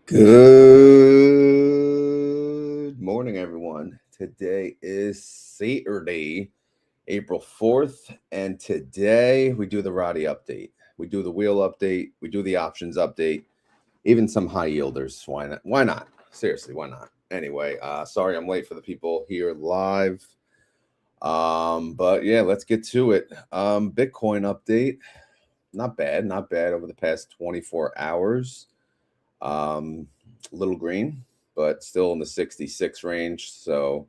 Good morning, everyone. Today is Saturday, April 4th, and today we do the RODY update. We do the wheel update. We do the options update, even some high yielders. Why not? Why not? Seriously, why not? Anyway, sorry I'm late for the people here live. But yeah, let's get to it. Bitcoin update. Not bad over the past 24 hours. Little green, but still in the 66 range, so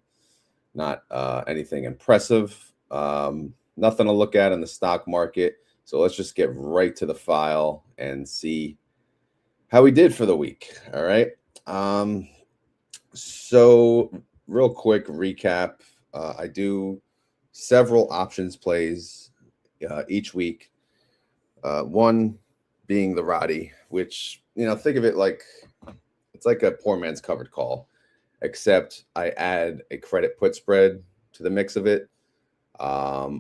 not anything impressive. Nothing to look at in the stock market, so let's just get right to the file and see how we did for the week. All right. So real quick recap. I do several options plays each week. One being the RODY, which, think of it like it's like a poor man's covered call, except I add a credit put spread to the mix of it,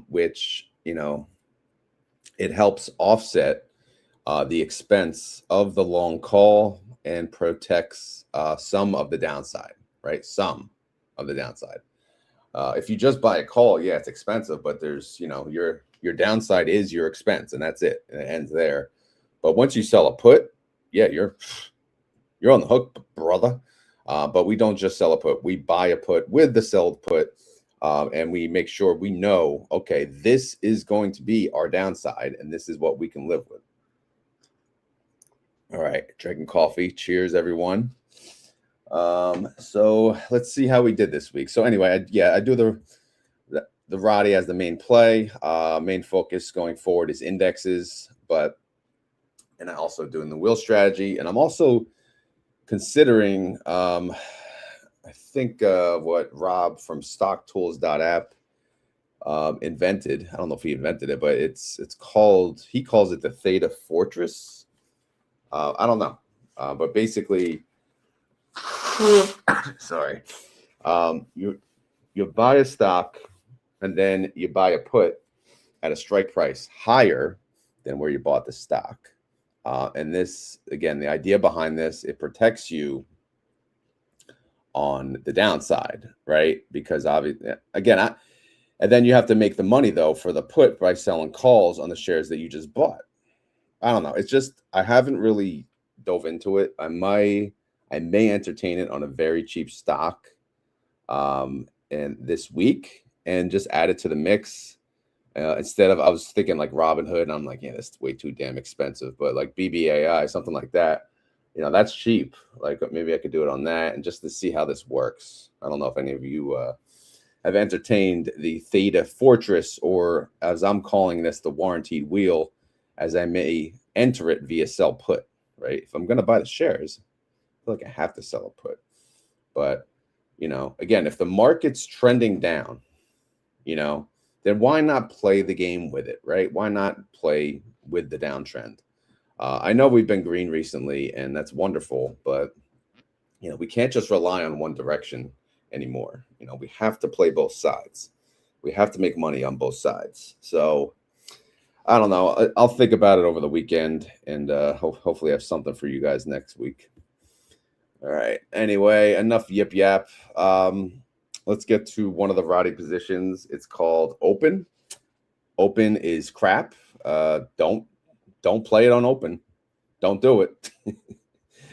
which, it helps offset the expense of the long call and protects some of the downside, right? Some of the downside. If you just buy a call, yeah, it's expensive, but there's, your downside is your expense, and that's it. And it ends there. But once you sell a put, yeah, you're on the hook, brother. But we don't just sell a put. We buy a put with the sold put, and we make sure we know, okay, this is going to be our downside, and this is what we can live with. All right, drinking coffee. Cheers, everyone. So let's see how we did this week. So anyway, I do the RODY as the main play. Main focus going forward is indexes, and I also doing the wheel strategy, and I'm also considering I think what Rob from StockTools.app invented. I don't know if he invented it, but it's called, he calls it the Theta Fortress. I don't know, but basically, sorry, you buy a stock and then you buy a put at a strike price higher than where you bought the stock. And this, again, the idea behind this, it protects you on the downside, right? Because obviously, again, and then you have to make the money though for the put by selling calls on the shares that you just bought. I don't know. It's just, I haven't really dove into it. I may entertain it on a very cheap stock and this week and just add it to the mix. Instead of, I was thinking like Robinhood, and I'm like, yeah, that's way too damn expensive. But like BBAI, something like that, that's cheap. Like maybe I could do it on that, and just to see how this works. I don't know if any of you have entertained the Theta Fortress, or as I'm calling this, the warranted wheel, as I may enter it via sell put, right? If I'm going to buy the shares, I feel like I have to sell a put. But, again, if the market's trending down, then why not play the game with it, right? Why not play with the downtrend? I know we've been green recently, and that's wonderful, but, we can't just rely on one direction anymore. We have to play both sides. We have to make money on both sides. So I don't know. I'll think about it over the weekend, and hopefully have something for you guys next week. All right. Anyway, enough yip yap. Let's get to one of the RODY positions. It's called open. Open is crap. Don't play it on open. Don't do it.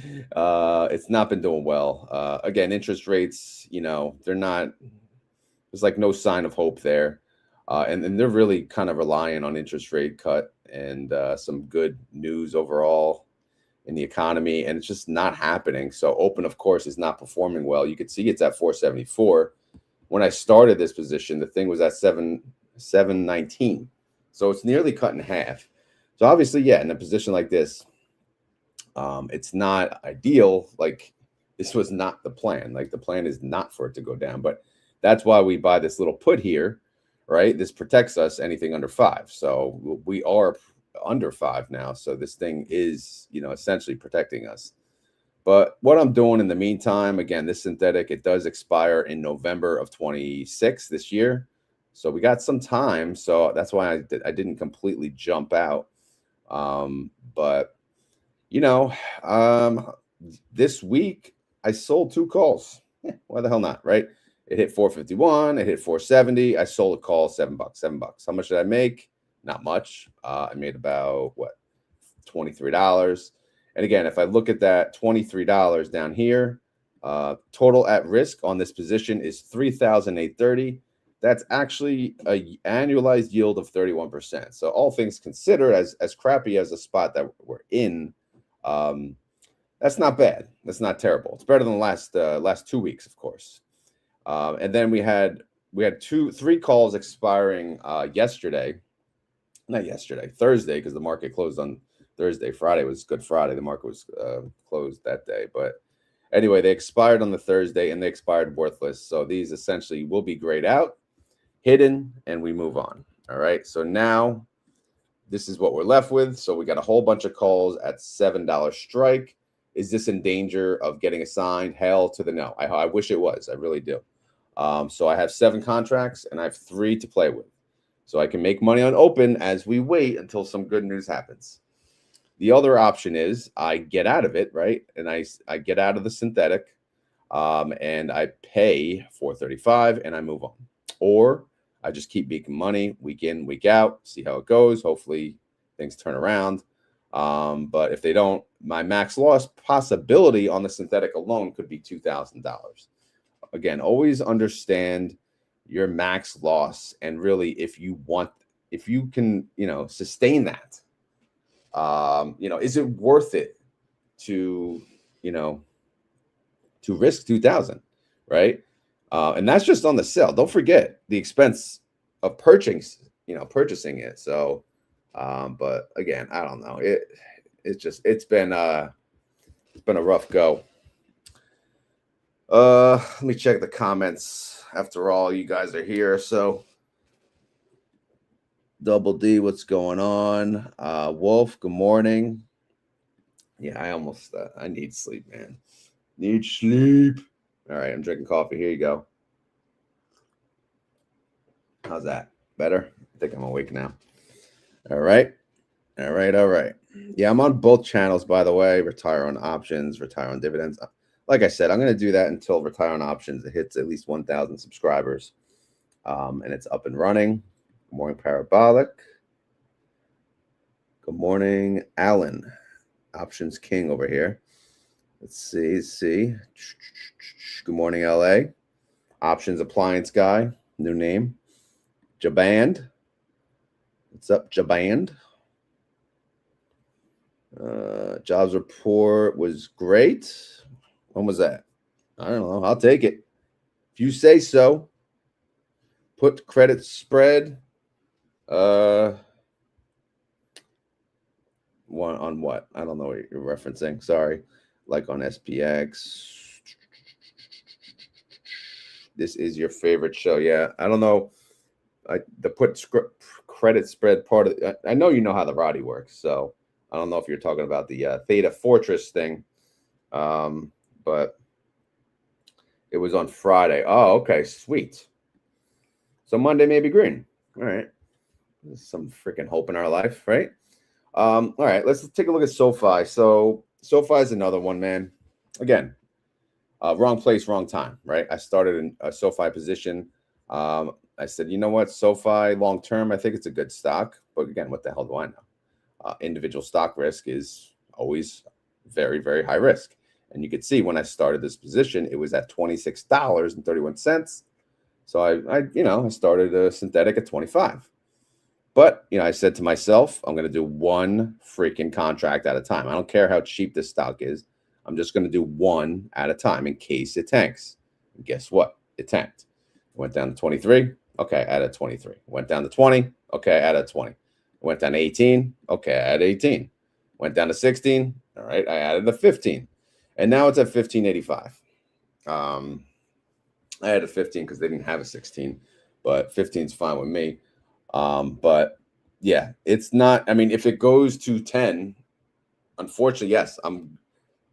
It's not been doing well. Again, interest rates, they're not, there's like no sign of hope there. And they're really kind of relying on interest rate cut and some good news overall in the economy, and it's just not happening. So open, of course, is not performing well. You could see it's at 474. When I started this position, the thing was at 719. So it's nearly cut in half. So obviously, yeah, in a position like this, it's not ideal. Like, this was not the plan. Like, the plan is not for it to go down, but that's why we buy this little put here, right? This protects us anything under 5. So we are under 5 now. So this thing is, essentially protecting us. But what I'm doing in the meantime, again, this synthetic, it does expire in November of 26 this year. So we got some time. So that's why I didn't completely jump out. But, this week I sold 2 calls. Why the hell not, right? It hit 451, it hit 470. I sold a call, $7, $7. How much did I make? Not much. I made about what, $23. And again, if I look at that $23 down here, total at risk on this position is $3,830. That's actually a annualized yield of 31%. So all things considered, as crappy as the spot that we're in, that's not bad. That's not terrible. It's better than the last 2 weeks, of course. And then we had 3 calls expiring yesterday. Not yesterday, Thursday, because the market closed on Thursday. Friday was Good Friday. The market was closed that day. But anyway, they expired on the Thursday and they expired worthless. So these essentially will be grayed out, hidden, and we move on. All right. So now this is what we're left with. So we got a whole bunch of calls at $7 strike. Is this in danger of getting assigned? Hell to the no. I wish it was. I really do. So I have 7 contracts and I have 3 to play with. So I can make money on open as we wait until some good news happens. The other option is I get out of it, right? And I get out of the synthetic and I pay $4.35 and I move on. Or I just keep making money week in, week out, see how it goes. Hopefully things turn around. But if they don't, my max loss possibility on the synthetic alone could be $2,000. Again, always understand your max loss, and really, if you can, sustain that, is it worth it to risk 2,000, right? And that's just on the sell. Don't forget the expense of purchasing it. So, but again, I don't know. It's been a rough go. Let me check the comments. After all, you guys are here. So Double D, what's going on? Wolf, good morning. Yeah, I need sleep, man. Need sleep. All right, I'm drinking coffee. Here you go. How's that? Better? I think I'm awake now. All right. Yeah, I'm on both channels, by the way. Retire on options, retire on dividends. Like I said, I'm going to do that until retire on options. It hits at least 1,000 subscribers, and it's up and running. Good morning, Parabolic. Good morning, Alan. Options King over here. Let's see. Good morning, LA. Options Appliance Guy. New name. Jaband. What's up, Jaband? Jobs report was great. When was that? I don't know. I'll take it. If you say so. Put credit spread. One on what? I don't know what you're referencing. Sorry. Like on SPX. This is your favorite show. Yeah. I don't know. The put credit spread part of it. I know you know how the RODY works. So I don't know if you're talking about the Theta Fortress thing. But it was on Friday. Oh, okay, sweet. So Monday may be green. All right. There's some freaking hope in our life, right? All right, let's take a look at SOFI. So SOFI is another one, man. Again, wrong place, wrong time, right? I started in a SOFI position. I said, you know what, SOFI long term, I think it's a good stock. But again, what the hell do I know? Individual stock risk is always very, very high risk. And you could see when I started this position, it was at $26.31. So I started a synthetic at 25. But, I said to myself, I'm going to do one freaking contract at a time. I don't care how cheap this stock is. I'm just going to do one at a time in case it tanks. And guess what? It tanked. It went down to 23. Okay, I added 23. Went down to 20. Okay, I added 20. Went down to 18. Okay, I added 18. Went down to 16. All right, I added the 15. And now it's at 15.85. I had a 15 because they didn't have a 16, but 15 is fine with me. But yeah, it's not. I mean, if it goes to 10, unfortunately, yes, I'm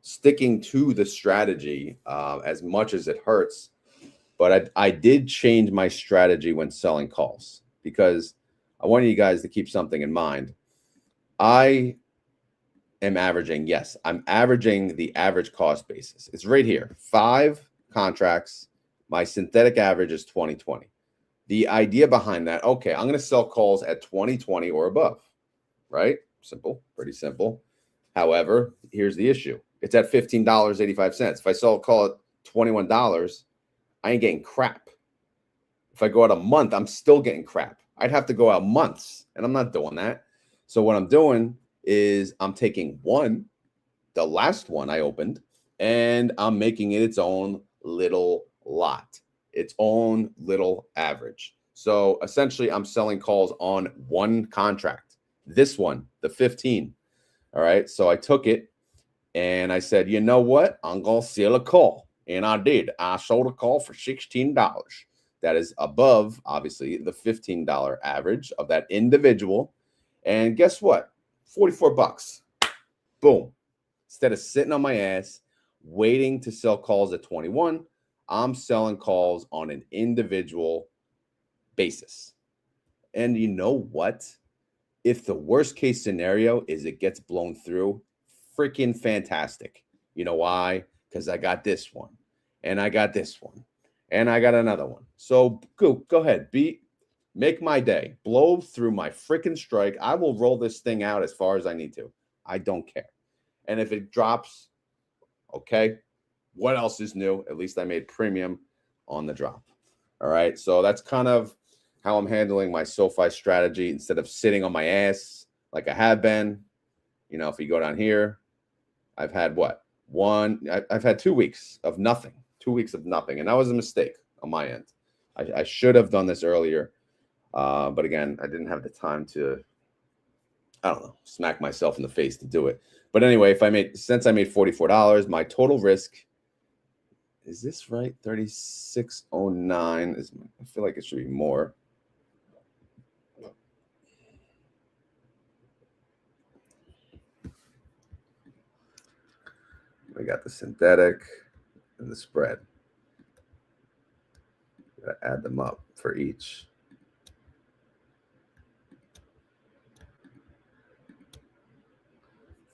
sticking to the strategy as much as it hurts. But I did change my strategy when selling calls because I wanted you guys to keep something in mind. I am averaging, yes, I'm averaging the average cost basis. It's right here, 5 contracts. My synthetic average is 2020. The idea behind that, okay, I'm going to sell calls at 2020 or above, right? Simple, pretty simple. However, here's the issue. It's at $15.85. If I sell a call at $21, I ain't getting crap. If I go out a month, I'm still getting crap. I'd have to go out months, and I'm not doing that. So what I'm doing is I'm taking the last one I opened, and I'm making it its own little lot, its own little average. So essentially, I'm selling calls on one contract. This one, the 15. All right. So I took it and I said, you know what? I'm going to sell a call. And I did. I sold a call for $16. That is above, obviously, the $15 average of that individual. And guess what? 44 bucks. Boom. Instead of sitting on my ass, waiting to sell calls at 21, I'm selling calls on an individual basis. And you know what? If the worst case scenario is it gets blown through, freaking fantastic. You know why? Because I got this one, and I got this one, and I got another one. So go ahead, make my day. Blow through my freaking strike. I will roll this thing out as far as I need to. I don't care. And if it drops, okay, what else is new? At least I made premium on the drop. All right, so that's kind of how I'm handling my SoFi strategy instead of sitting on my ass like I have been. You know, if you go down here, I've had what? I've had 2 weeks of nothing. 2 weeks of nothing. And that was a mistake on my end. I should have done this earlier. But again, I didn't have the time to, I don't know, smack myself in the face to do it. But anyway, since I made $44, my total risk, is this right? 3609 is, I feel like it should be more. We got the synthetic and the spread. Gotta add them up for each.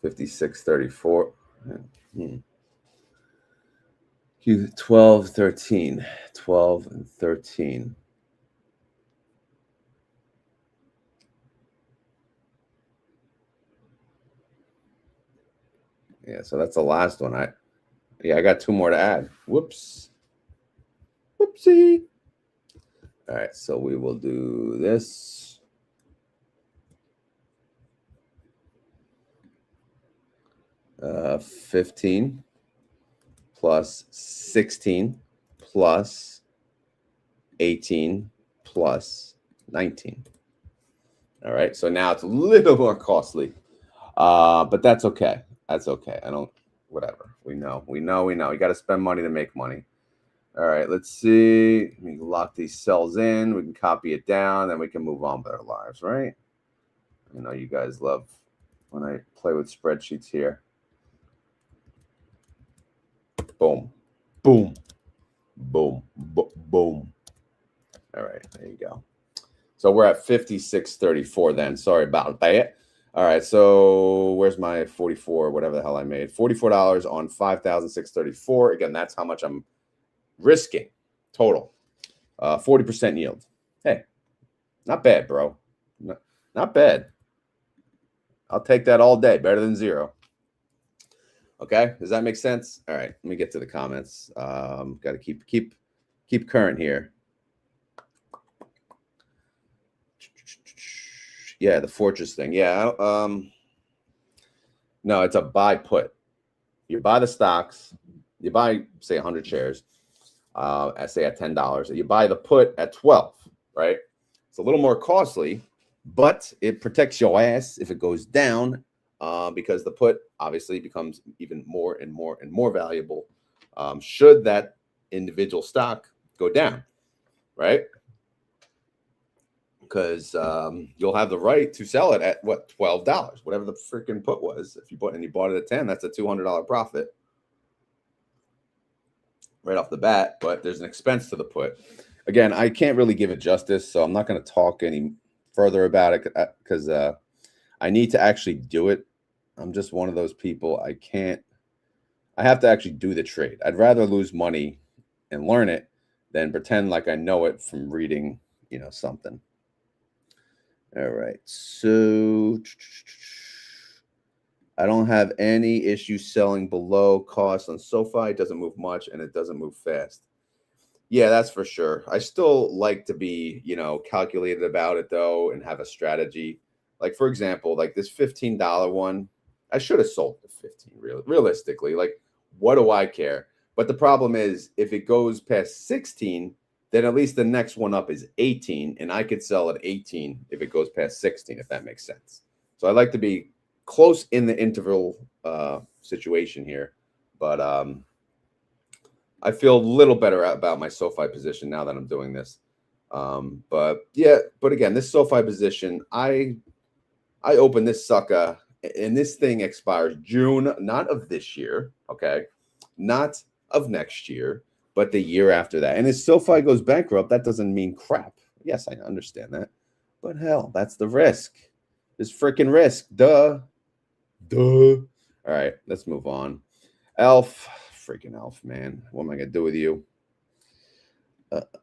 $56.34. Q 12, 13. 12 and 13. Yeah, so that's the last one. I got 2 more to add. Whoops. Whoopsie. All right, so we will do this. Uh, 15 plus 16 plus 18 plus 19. All right, so now it's a little more costly, but that's okay. That's okay. Whatever. We know. You got to spend money to make money. All right, let's see. We can lock these cells in. We can copy it down, then we can move on with our lives, right? I know you guys love when I play with spreadsheets here. Boom, boom, boom, boom. All right, there you go. So we're at 56.34 then. Sorry about that. All right, so where's my 44, whatever the hell I made? $44 on 5,634. Again, that's how much I'm risking total. 40% yield. Hey, not bad, bro. Not bad. I'll take that all day. Better than zero. Okay, does that make sense? All right, let me get to the comments. Got to keep current here. Yeah, the Fortress thing. Yeah, no, it's a buy put. You buy the stocks. You buy, say, 100 shares. Say at $10. You buy the put at 12, right? It's a little more costly, but it protects your ass if it goes down, because the put obviously becomes even more and more and more valuable should that individual stock go down, right? Because you'll have the right to sell it at what, $12, whatever the freaking put was. If you bought it at 10, that's a $200 profit right off the bat. But there's an expense to the put. Again, I can't really give it justice, so I'm not going to talk any further about it because I need to actually do it I'm just one of those people. I have to actually do the trade. I'd rather lose money and learn it than pretend like I know it from reading, something. All right. So I don't have any issue selling below cost on SoFi. It doesn't move much and it doesn't move fast. Yeah, that's for sure. I still like to be, calculated about it though and have a strategy. Like for example, like this $15 one, I should have sold the 15 realistically. Like what do I care? But the problem is if it goes past 16, then at least the next one up is 18 and I could sell at 18 if it goes past 16, if that makes sense. So I like to be close in the interval situation here, but I feel a little better about my SoFi position now that I'm doing this. But again, this SoFi position, I opened this sucker and this thing expires June, not of this year, okay, not of next year, but the year after that. And if SoFi goes bankrupt, that doesn't mean crap. Yes, I understand that, but hell, that's the risk. There's freaking risk. Duh. All right, let's move on. Elf, freaking Elf, man. What am I gonna do with you?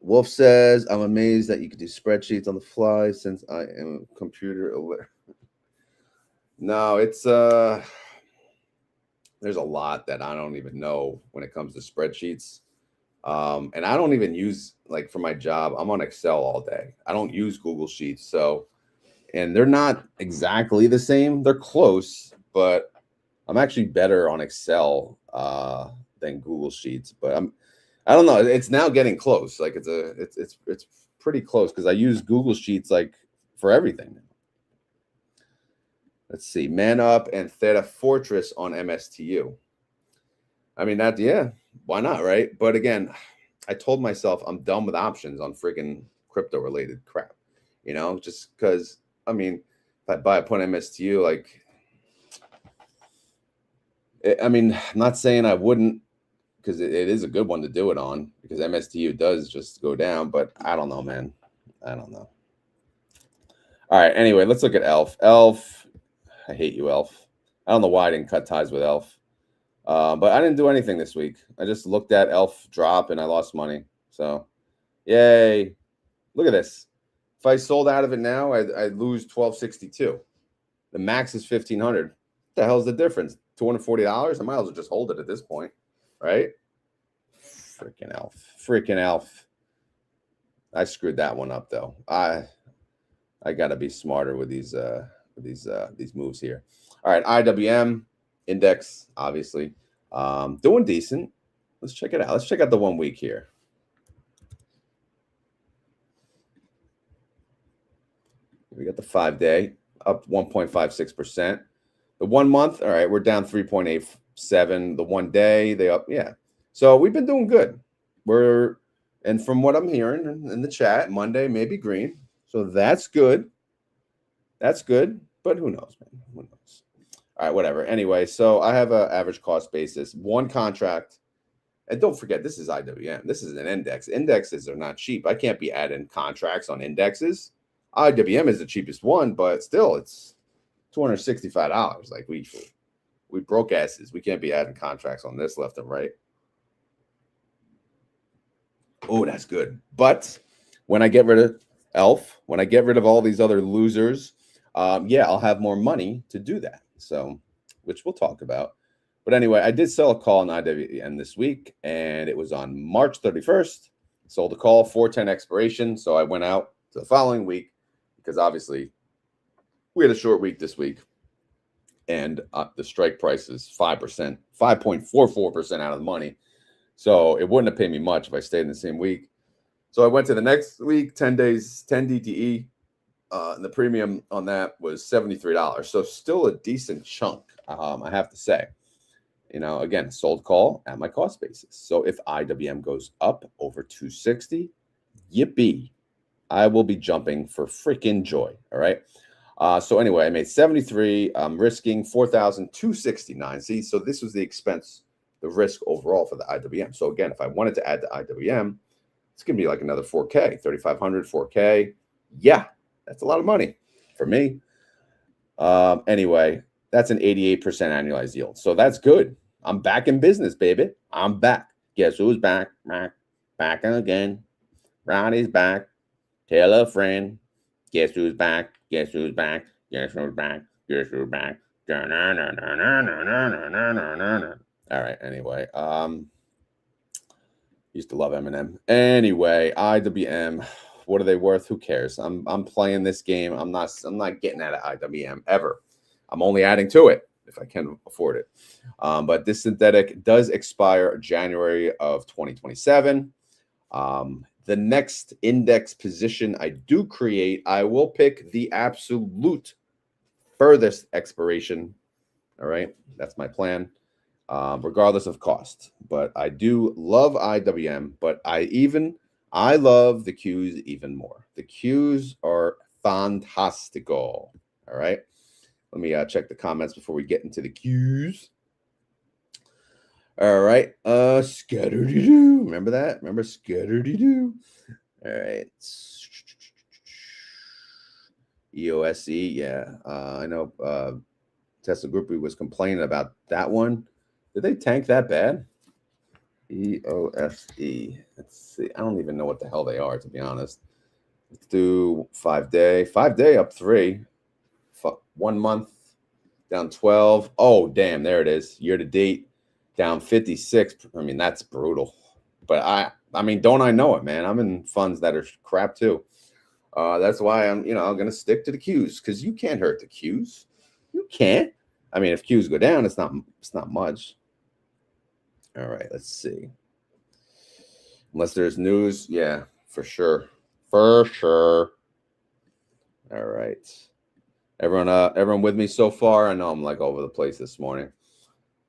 Wolf says, I'm amazed that you can do spreadsheets on the fly since I am computer illiterate. No, it's there's a lot that I don't even know when it comes to spreadsheets. And I don't even use, like for my job, I'm on Excel all day. I don't use Google Sheets. So, and they're not exactly the same. They're close, but I'm actually better on Excel than Google Sheets. But I don't know. It's now getting close. Like it's pretty close because I use Google Sheets like for everything. Let's see, Man Up and Theta Fortress on MSTU. I mean, why not, right? But again, I told myself I'm done with options on freaking crypto-related crap, just because, I mean, if I buy a put MSTU, like, I'm not saying I wouldn't, because it is a good one to do it on, because MSTU does just go down, but I don't know, man. I don't know. All right, anyway, let's look at Elf. Elf, I hate you, Elf. I don't know why I didn't cut ties with Elf. But I didn't do anything this week. I just looked at Elf drop and I lost money. So, yay. Look at this. If I sold out of it now, I'd lose $1,262. The max is $1,500. What the hell's the difference? $240? I might as well just hold it at this point, right? Freaking Elf. Freaking Elf. I screwed that one up, though. I got to be smarter with these moves here. All right, IWM. Index, obviously, doing decent. Let's check it out. Let's check out the 1 week here. We got the 5-day up 1.56%. The 1 month, all right, we're down 3.87. The 1 day, they up, yeah. So we've been doing good. And from what I'm hearing in the chat, Monday may be green. So that's good. That's good. But who knows, man? Who knows? All right, whatever. Anyway, so I have an average cost basis, one contract. And don't forget, this is IWM. This is an index. Indexes are not cheap. I can't be adding contracts on indexes. IWM is the cheapest one, but still, it's $265. Like we broke asses. We can't be adding contracts on this left and right. Oh, that's good. But when I get rid of Elf, when I get rid of all these other losers, I'll have more money to do that. So, which we'll talk about. But anyway, I did sell a call on IWM this week, and it was on March 31st. Sold a call, 410 expiration. So I went out to the following week because obviously we had a short week this week. And the strike price is 5%, 5.44% out of the money. So it wouldn't have paid me much if I stayed in the same week. So I went to the next week, 10 days, 10 DTE. And the premium on that was $73. So still a decent chunk, I have to say. Again, sold call at my cost basis. So if IWM goes up over 260, yippee, I will be jumping for freaking joy. All right. So anyway, I made 73. I'm risking 4,269. See, so this was the expense, the risk overall for the IWM. So again, if I wanted to add the IWM, it's going to be like another 4K, 3,500, 4K. Yeah. That's a lot of money for me. Anyway, That's an 88% annualized yield. So that's good. I'm back in business, baby. I'm back. Guess who's back? Back again. Ronnie's back. Tell a friend. Guess who's back? Guess who's back? Guess who's back? Guess who's back? All right. Anyway, used to love Eminem. Anyway, IWM. What are they worth? Who cares? I'm playing this game. I'm not getting out of IWM ever. I'm only adding to it if I can afford it. But this synthetic does expire January of 2027. The next index position I do create, I will pick the absolute furthest expiration. All right, that's my plan, regardless of cost. But I do love IWM, but I love the Qs even more. The Qs are fantastical. All right. Let me check the comments before we get into the Qs. All right. Scatter-dee-doo. Remember that? Remember scatter-dee-doo? All right. EOSE. Yeah. I know Tesla Groupie was complaining about that one. Did they tank that bad? EOSE. Let's see. I don't even know what the hell they are, to be honest. Let's do 5-day. 5-day up 3. 1 month down 12. Oh, damn. There it is. Year to date down 56. I mean, that's brutal. But I mean, don't I know it, man? I'm in funds that are crap too. That's why I'm going to stick to the Qs, because you can't hurt the Qs. You can't. I mean, if Qs go down, it's not much. All right, let's see. Unless there's news, yeah, for sure. For sure. All right. Everyone with me so far? I know I'm like over the place this morning.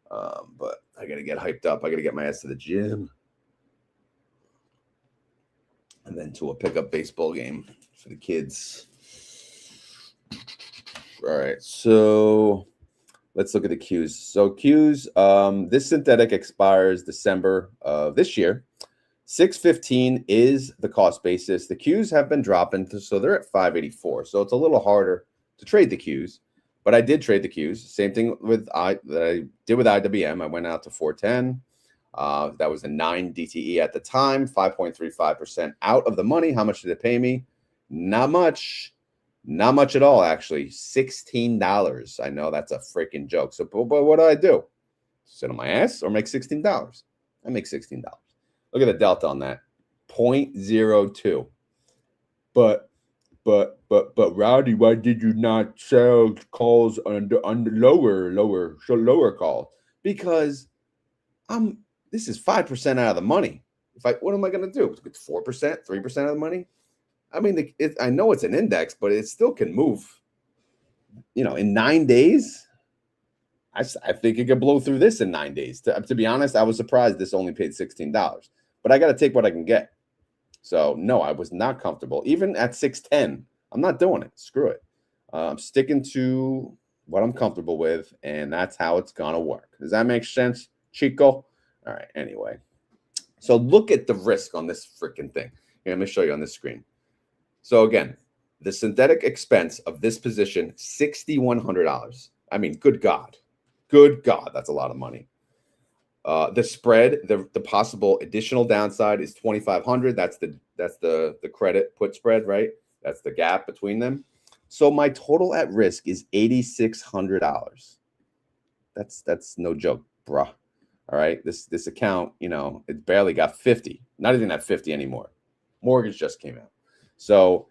But I got to get hyped up. I got to get my ass to the gym. And then to a pickup baseball game for the kids. All right, so let's look at the Qs. So Qs, this synthetic expires December of this year. 615 is the cost basis. The Qs have been dropping, so they're at 584. So it's a little harder to trade the Qs, but I did trade the Qs. Same thing that I did with IWM. I went out to 410. That was a 9 DTE at the time, 5.35% out of the money. How much did it pay me? Not much. Not much at all, actually. $16. I know that's a freaking joke. So, but what do? Sit on my ass or make $16? I make $16. Look at the delta on that. 0.02. But Rowdy, why did you not sell calls under lower calls? Because this is 5% out of the money. What am I going to do? It's 4%, 3% of the money. I mean, I know it's an index, but it still can move. In 9 days, I think it could blow through this in 9 days. To be honest, I was surprised this only paid $16. But I got to take what I can get. So, no, I was not comfortable. Even at 610, I'm not doing it. Screw it. I'm sticking to what I'm comfortable with, and that's how it's going to work. Does that make sense, Chico? All right, anyway. So look at the risk on this freaking thing. Here, let me show you on this screen. So, again, the synthetic expense of this position, $6,100. I mean, good God. Good God, that's a lot of money. The spread, the possible additional downside is 2,500. That's the credit put spread, right? That's the gap between them. So my total at risk is $8,600. That's no joke, bruh. All right, this account, it barely got 50. Not even at 50 anymore. Mortgage just came out. So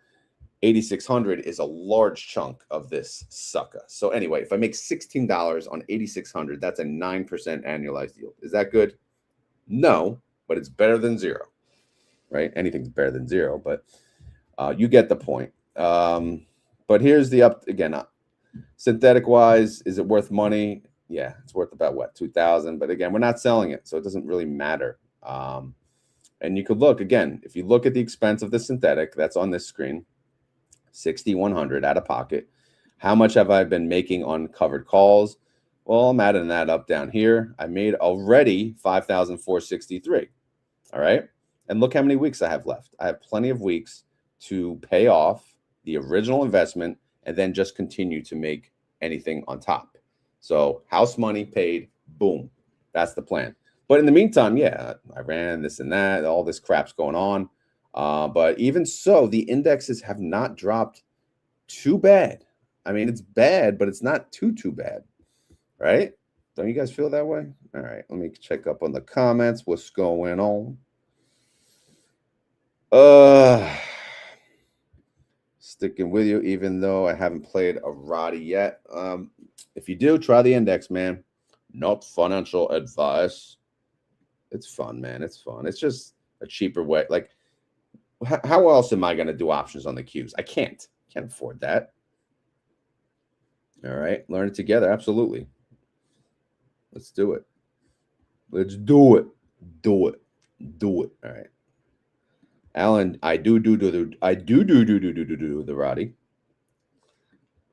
8,600 is a large chunk of this sucker. So anyway, if I make $16 on 8,600, that's a 9% annualized yield. Is that good? No, but it's better than zero, right? Anything's better than zero, but you get the point. But here's the again, synthetic wise, is it worth money? Yeah, it's worth about what, 2,000. But again, we're not selling it, so it doesn't really matter. And you could look again, if you look at the expense of the synthetic, that's on this screen. 6,100 out of pocket. How much have I been making on covered calls? Well, I'm adding that up down here. I made already 5,463. All right. And look how many weeks I have left. I have plenty of weeks to pay off the original investment and then just continue to make anything on top. So house money paid, boom. That's the plan. But in the meantime, yeah, I ran this and that, all this crap's going on. But even so, the indexes have not dropped too bad. I mean, it's bad, but it's not too bad, right? Don't you guys feel that way? All right, let me check up on the comments. What's going on? Sticking with you, even though I haven't played a RODY yet. If you do, try the index, man. Not financial advice. It's fun, man. It's fun. It's just a cheaper way. Like, how else am I going to do options on the Qs? I can't afford that. All right, learn it together. Absolutely. Let's do it. Let's do it. Do it. Do it. All right. Alan, I do the RODY.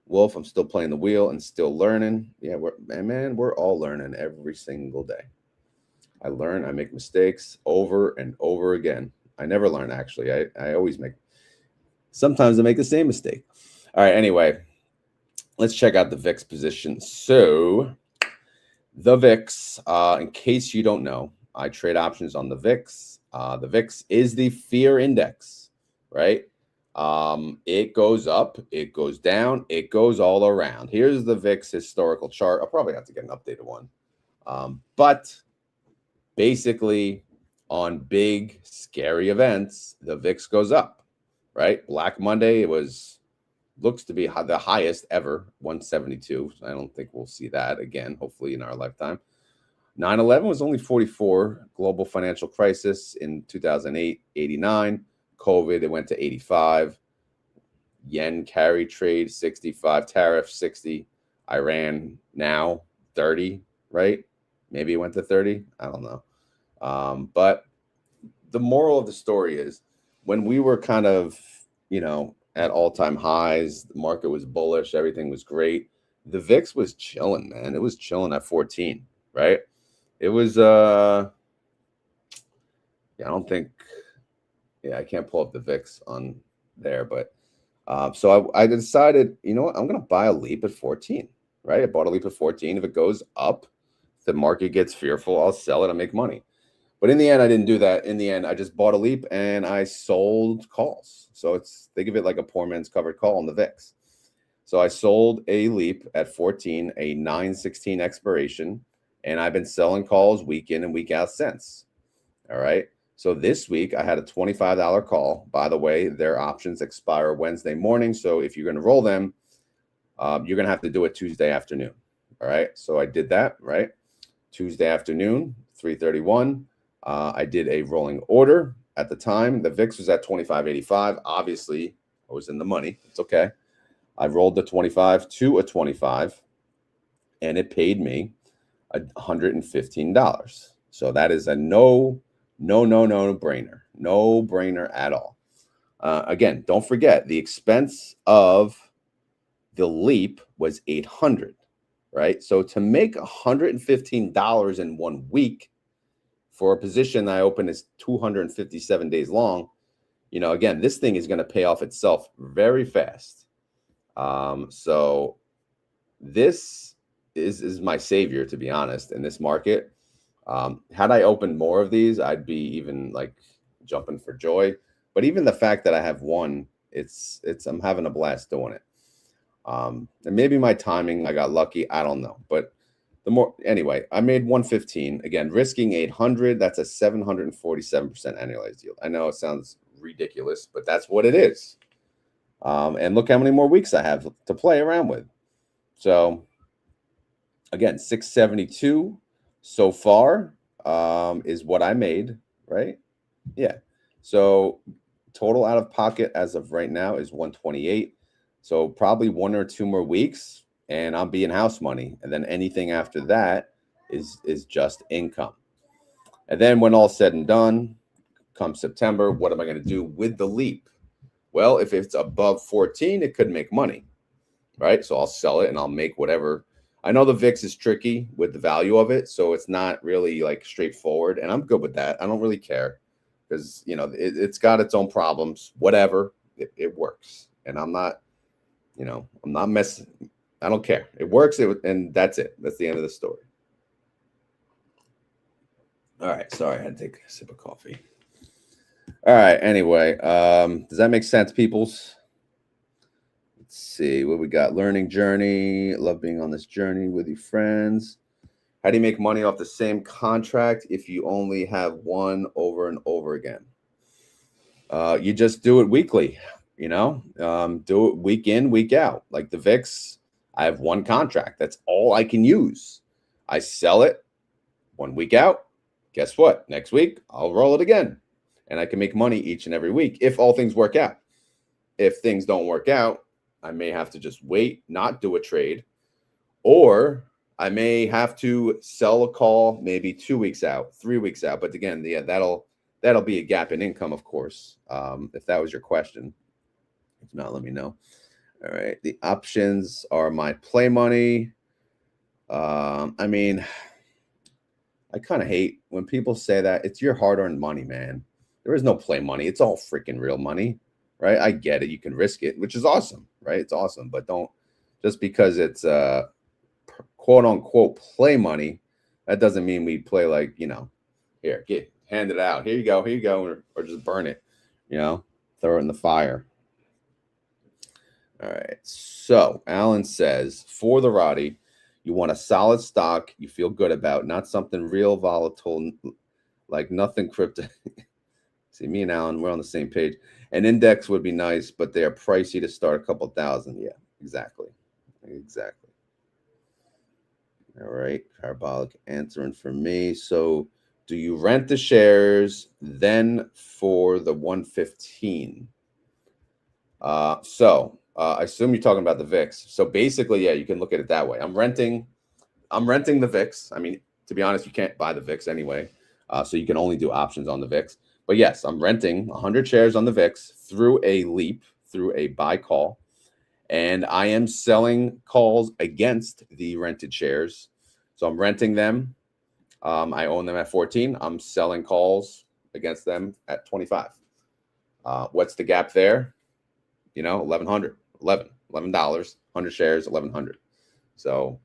Wolf, I'm still playing the wheel and still learning. Yeah, we're all learning every single day. I learn, I make mistakes over and over again. I never learn, actually. I always sometimes I make the same mistake. All right, anyway, let's check out the VIX position. So the VIX, in case you don't know, I trade options on the VIX. The VIX is the fear index, right? It goes up, it goes down, it goes all around. Here's the VIX historical chart. I'll probably have to get an updated one. But basically, on big, scary events, the VIX goes up, right? Black Monday, looks to be the highest ever, 172. I don't think we'll see that again, hopefully in our lifetime. 9/11 was only 44. Global financial crisis in 2008, 89. COVID, it went to 85. Yen carry trade, 65. Tariff, 60. Iran now 30, right? Maybe it went to 30. I don't know. But the moral of the story is when we were kind of, at all-time highs, the market was bullish, everything was great. The VIX was chilling, man. It was chilling at 14, right? It was, I don't think, I can't pull up the VIX on there, but so I decided, you know what, I'm going to buy a leap at 14, right? I bought a leap at 14. If it goes up, if the market gets fearful, I'll sell it and make money. But in the end, I didn't do that. In the end, I just bought a leap and I sold calls. So think of it like a poor man's covered call on the VIX. So I sold a leap at 14, a 9/16 expiration, and I've been selling calls week in and week out since. All right. So this week I had a $25 call. By the way, their options expire Wednesday morning. So if you're going to roll them, you're going to have to do it Tuesday afternoon. All right. So I did that, right? Tuesday afternoon, 3:31. I did a rolling order. At the time, the VIX was at 25.85. Obviously, I was in the money. It's okay. I rolled the 25 to a 25, and it paid me $115. So that is a no brainer. No brainer at all. Again, don't forget the expense of the leap was $800, right? So to make $115 in 1 week for a position I open is 257 days long, again, this thing is going to pay off itself very fast. So this is my savior, to be honest, in this market. Had I opened more of these, I'd be even like jumping for joy. But even the fact that I have one, I'm having a blast doing it. And maybe my timing, I got lucky. I don't know. But anyway, I made 115. Again, risking 800. That's a 747% annualized yield. I know it sounds ridiculous, but that's what it is. And look how many more weeks I have to play around with. So again, 672 so far is what I made, right? Yeah. So total out of pocket as of right now is 128. So probably 1 or 2 more weeks and I'm being house money. And then anything after that is just income. And then when all said and done, come September, what am I going to do with the leap? Well, if it's above 14, it could make money, right? So I'll sell it and I'll make whatever. I know the VIX is tricky with the value of it, so it's not really like straightforward, and I'm good with that. I don't really care because, it's got its own problems, whatever. It works, and I'm not messing. I don't care. It works, and that's it. That's the end of the story. All right. Sorry, I had to take a sip of coffee. All right. Anyway, does that make sense, peoples? Let's see what we got. Learning journey. Love being on this journey with you friends. How do you make money off the same contract if you only have one over and over again? You just do it weekly, you know, do it week in, week out. Like the VIX, I have one contract. That's all I can use. I sell it 1 week out. Guess what? Next week, I'll roll it again. And I can make money each and every week if all things work out. If things don't work out, I may have to just wait, not do a trade, or I may have to sell a call maybe 2 weeks out, 3 weeks out. But again, yeah, that'll be a gap in income, of course, if that was your question. If not, let me know. All right. The options are my play money. I mean, I kind of hate when people say that. It's your hard-earned money, man. There is no play money. It's all freaking real money, right? I get it. You can risk it, which is awesome, right? It's awesome. But don't, just because it's quote unquote play money, that doesn't mean we play like, you know, here, hand it out. Here you go, or just burn it, you know, throw it in the fire. All right. So Alan says, for the RODY, you want a solid stock you feel good about, not something real volatile, like nothing crypto. See, me and Alan, we're on the same page. An index would be nice, but they are pricey to start a couple thousand. Yeah, exactly. Exactly. All right. Parabolic answering for me. So do you rent the shares then for the 115? I assume you're talking about the VIX. So basically, yeah, you can look at it that way. I'm renting the VIX. I mean, to be honest, you can't buy the VIX anyway. So you can only do options on the VIX. But yes, I'm renting 100 shares on the VIX through a leap, through a buy call. And I am selling calls against the rented shares. So I'm renting them. I own them at 14. I'm selling calls against them at 25. What's the gap there? You know, $1,100, $11, $100 shares, 1,100. So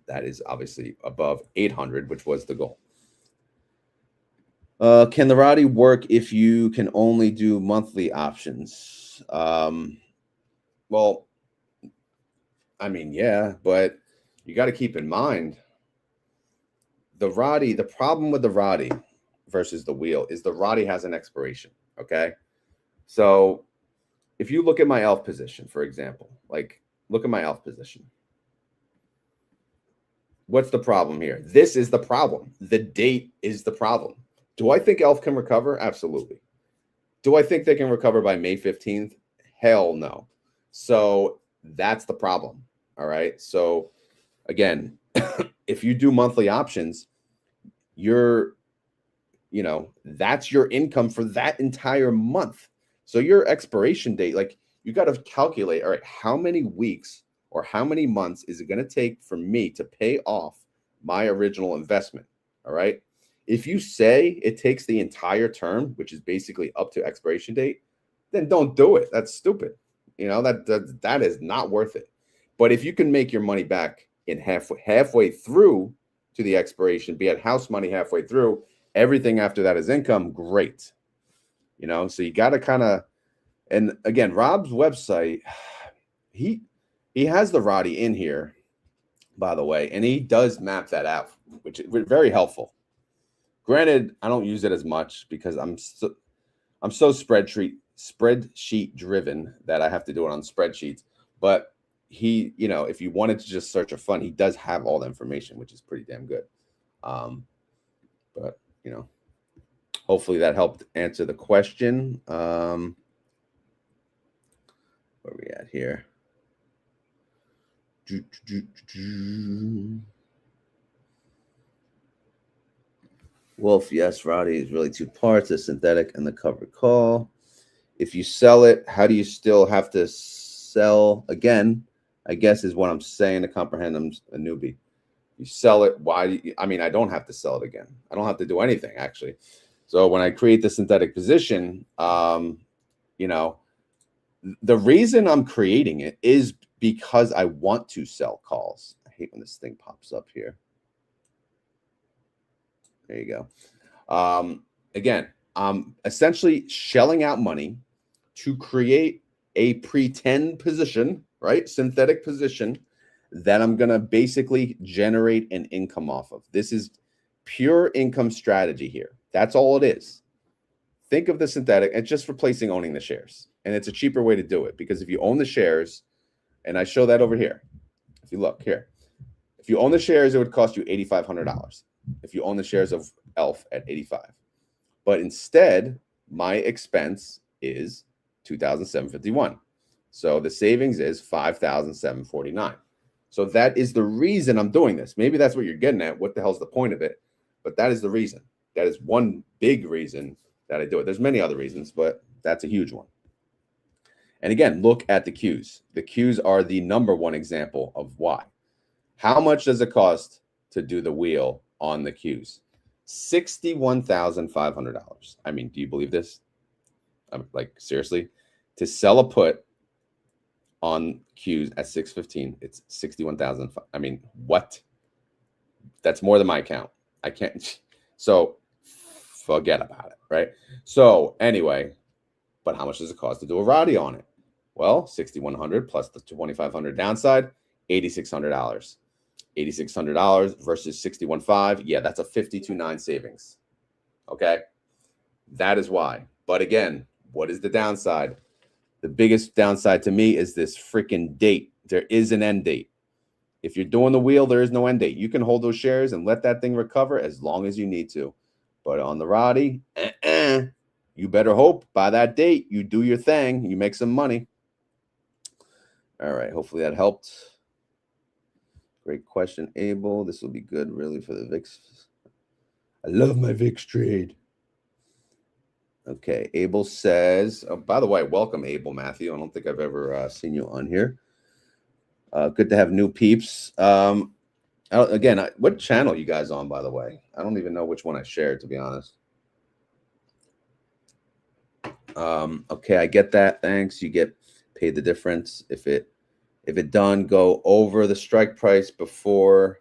that is obviously above 800, which was the goal. Can the RODY work if you can only do monthly options? Well, I mean, yeah, but you got to keep in mind the RODY, the problem with the RODY versus the wheel is the RODY has an expiration. Okay. So if you look at my ELF position, for example, like look at my ELF position. What's the problem here? This is the problem. The date is the problem. Do I think ELF can recover? Absolutely. Do I think they can recover by May 15th? Hell no. So that's the problem. All right. So again, if you do monthly options, that's your income for that entire month. So your expiration date, like you got to calculate, all right, how many weeks or how many months is it going to take for me to pay off my original investment? All right. If you say it takes the entire term, which is basically up to expiration date, then don't do it. That's stupid. You know, that is not worth it. But if you can make your money back in halfway through to the expiration, be it house money halfway through, everything after that is income, great. You know, so you got to kind of, and again, Rob's website, he has the RODY in here, by the way, and he does map that out, which is very helpful. Granted, I don't use it as much because I'm so spreadsheet driven that I have to do it on spreadsheets. But he, you know, if you wanted to just search a fund, he does have all the information, which is pretty damn good. But you know, hopefully that helped answer the question. Where are we at here? Wolf, yes, RODY is really two parts, the synthetic and the covered call. If you sell it, how do you still have to sell again? I guess is what I'm saying to comprehend. I'm a newbie. You sell it. Why? I mean, I don't have to sell it again. I don't have to do anything, actually. So when I create the synthetic position, you know, the reason I'm creating it is because I want to sell calls. I hate when this thing pops up here. There you go. Again, I'm essentially shelling out money to create a pretend position, right? Synthetic position that I'm going to basically generate an income off of. This is pure income strategy here. That's all it is. Think of the synthetic and just replacing owning the shares. And it's a cheaper way to do it because if you own the shares, and I show that over here. If you look here, if you own the shares, it would cost you $8,500. If you own the shares of ELF at 85. But instead, my expense is $2,751. So the savings is $5,749. So that is the reason I'm doing this. Maybe that's what you're getting at. What the hell's the point of it? But that is the reason. That is one big reason that I do it. There's many other reasons, but that's a huge one. And again, look at the Qs. The Qs are the #1 example of why. How much does it cost to do the wheel on the Qs? $61,500. I mean, do you believe this? Like, seriously? To sell a put on Qs at 615, it's 61,000. I mean, what? That's more than my account. I can't. So forget about it, right? So anyway, but how much does it cost to do a RODY on it? Well, 6,100 plus the 2,500 downside, $8,600. $8,600 versus 61.5. Yeah, that's a 52.9 savings. Okay, that is why. But again, what is the downside? The biggest downside to me is this freaking date. There is an end date. If you're doing the wheel, there is no end date. You can hold those shares and let that thing recover as long as you need to. But on the RODY, you better hope by that date you do your thing. You make some money. All right. Hopefully that helped. Great question, Abel. This will be good, really, for the VIX. I love my VIX trade. Okay. Abel says, oh, by the way, welcome, Abel Matthew. I don't think I've ever seen you on here. Good to have new peeps. Again, what channel you guys on, by the way? I don't even know which one I shared, to be honest. Okay, I get that. Thanks. You get paid the difference. If it done, go over the strike price before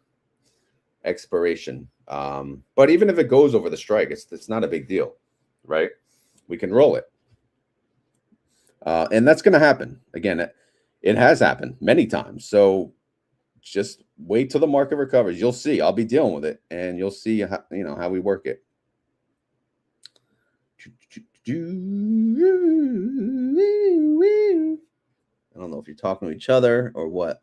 expiration. But even if it goes over the strike, it's not a big deal, right? We can roll it. And that's going to happen. Again, it has happened many times. So just wait till the market recovers. You'll see. I'll be dealing with it, and you'll see how, how we work it. I don't know if you're talking to each other or what.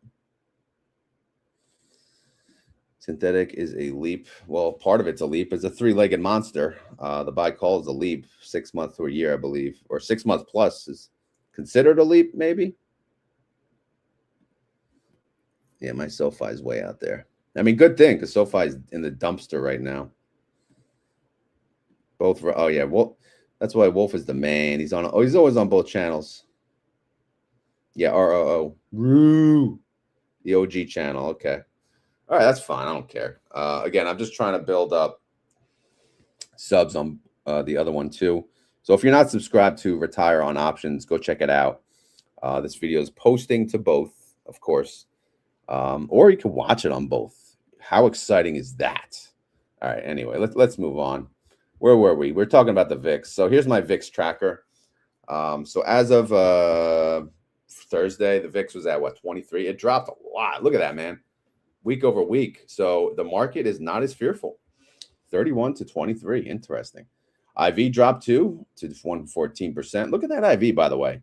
Synthetic is a leap. Well, part of it's a leap. It's a three-legged monster. The buy call is a leap, 6 months to a year, I believe, or 6 months plus is considered a leap, maybe. Yeah, my SOFI is way out there. I mean, good thing because SOFI is in the dumpster right now. Both. Oh yeah, well, that's why Wolf is the man. He's on. Oh, he's always on both channels. Yeah, ROO. Roo. The OG channel. Okay. All right, that's fine. I don't care. Again, I'm just trying to build up subs on the other one too. So if you're not subscribed to Retire on Options, go check it out. This video is posting to both, of course, or you can watch it on both. How exciting is that? All right. Anyway, let's move on. Where were we? We're talking about the VIX. So here's my VIX tracker. So as of Thursday, the VIX was at what, 23? It dropped a lot. Look at that, man. Week over week. So the market is not as fearful. 31 to 23. Interesting. IV dropped to 114%. Look at that IV, by the way.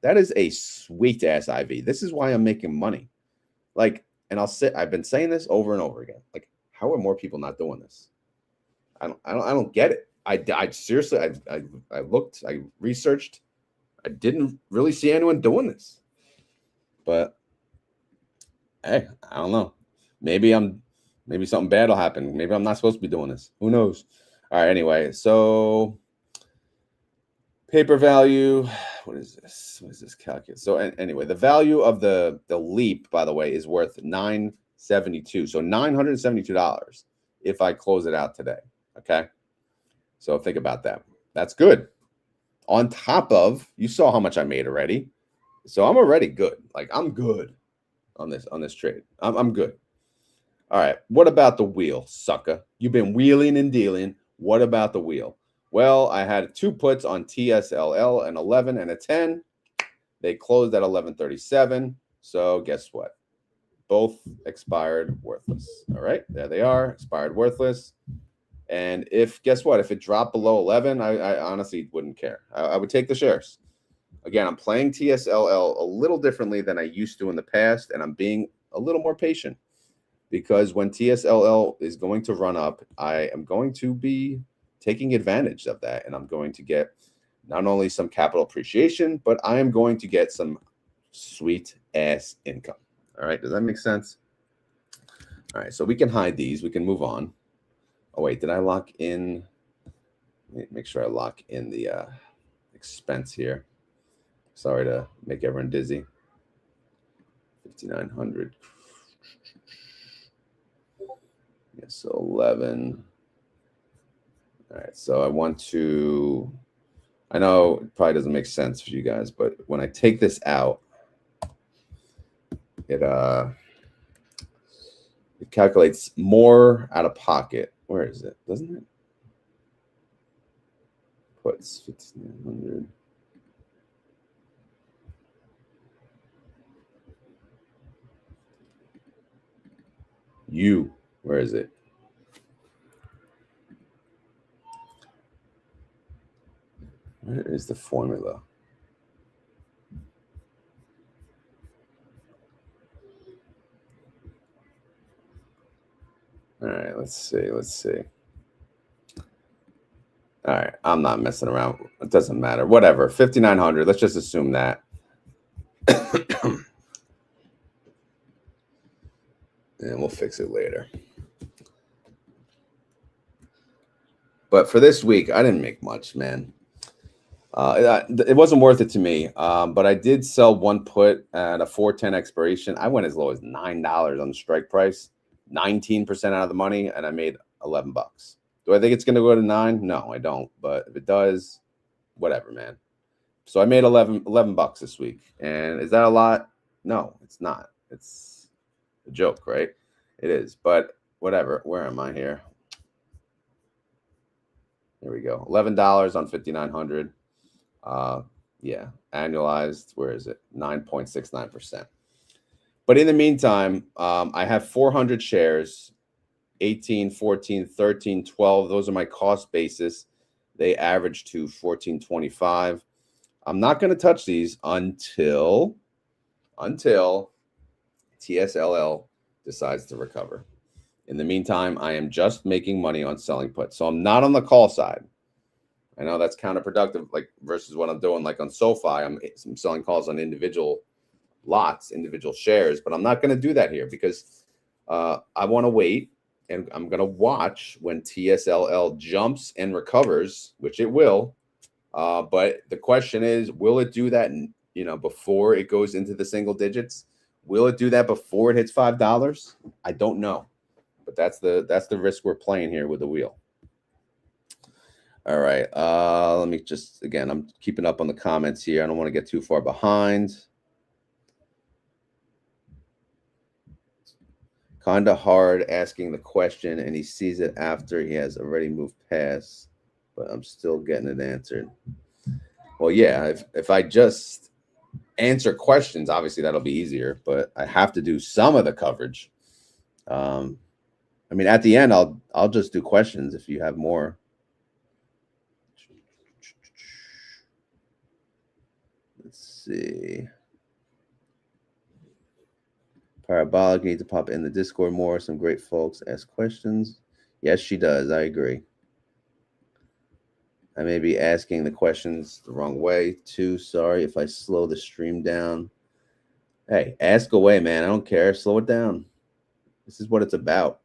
That is a sweet ass IV. This is why I'm making money. Like, and I've been saying this over and over again. Like, how are more people not doing this? I don't get it. I seriously, I looked, I researched. I didn't really see anyone doing this. But hey, I don't know. Maybe something bad will happen. Maybe I'm not supposed to be doing this. Who knows? All right. Anyway, so paper value. What is this? What is this calculus? So anyway, the value of the leap, by the way, is worth $972. So $972 if I close it out today. Okay. So think about that. That's good. On top of, you saw how much I made already. So I'm already good. Like, I'm good. on this trade. I'm good. All right. What about the wheel, sucker? You've been wheeling and dealing. What about the wheel? Well, I had 2 puts on TSLL, an 11 and a 10. They closed at 11:37. So guess what? Both expired worthless. All right. There they are. Expired worthless. And guess what? If it dropped below 11, I honestly wouldn't care. I would take the shares. Again, I'm playing TSLL a little differently than I used to in the past, and I'm being a little more patient because when TSLL is going to run up, I am going to be taking advantage of that, and I'm going to get not only some capital appreciation, but I am going to get some sweet ass income. All right, does that make sense? All right, so we can hide these. We can move on. Oh, wait, did I lock in? Make sure I lock in the expense here. Sorry to make everyone dizzy. 5,900. Yes, so 11. All right, so I want to, I know it probably doesn't make sense for you guys, but when I take this out, it calculates more out of pocket. Where is it? Doesn't it? Puts 1,500. Where is it? Where is the formula? All right, let's see. All right, I'm not messing around. It doesn't matter. Whatever, 5,900. Let's just assume that. And we'll fix it later. But for this week, I didn't make much, man. It wasn't worth it to me. But I did sell 1 put at a 410 expiration. I went as low as $9 on the strike price, 19% out of the money, and I made $11. Do I think it's going to go to 9? No, I don't. But if it does, whatever, man. So I made 11 bucks this week. And is that a lot? No, it's not. It's a joke, right? It is. But whatever. Where am I here? There we go. $11 on 5,900. Yeah, annualized. Where is it? 9.69%. But in the meantime, I have 400 shares. 18, 14, 13, 12. Those are my cost basis. They average to 14.25. I'm not going to touch these until TSLL decides to recover. In the meantime, I am just making money on selling puts. So I'm not on the call side. I know that's counterproductive, like versus what I'm doing, like on SOFI. I'm selling calls on individual lots, individual shares, but I'm not going to do that here because I want to wait. And I'm going to watch when TSLL jumps and recovers, which it will. But the question is, will it do that, before it goes into the single digits? Will it do that before it hits $5? I don't know. But that's the risk we're playing here with the wheel. All right. Let me just, again, I'm keeping up on the comments here. I don't want to get too far behind. Kind of hard asking the question, and he sees it after he has already moved past, but I'm still getting it answered. Well, yeah, if I just answer questions, obviously that'll be easier, but I have to do some of the coverage. I mean, at the end, I'll just do questions if you have more. Let's see. Parabolic needs to pop in the Discord more. Some great folks ask questions. Yes, she does. I agree. I may be asking the questions the wrong way too. Sorry if I slow the stream down. Hey, ask away, man. I don't care. Slow it down. This is what it's about.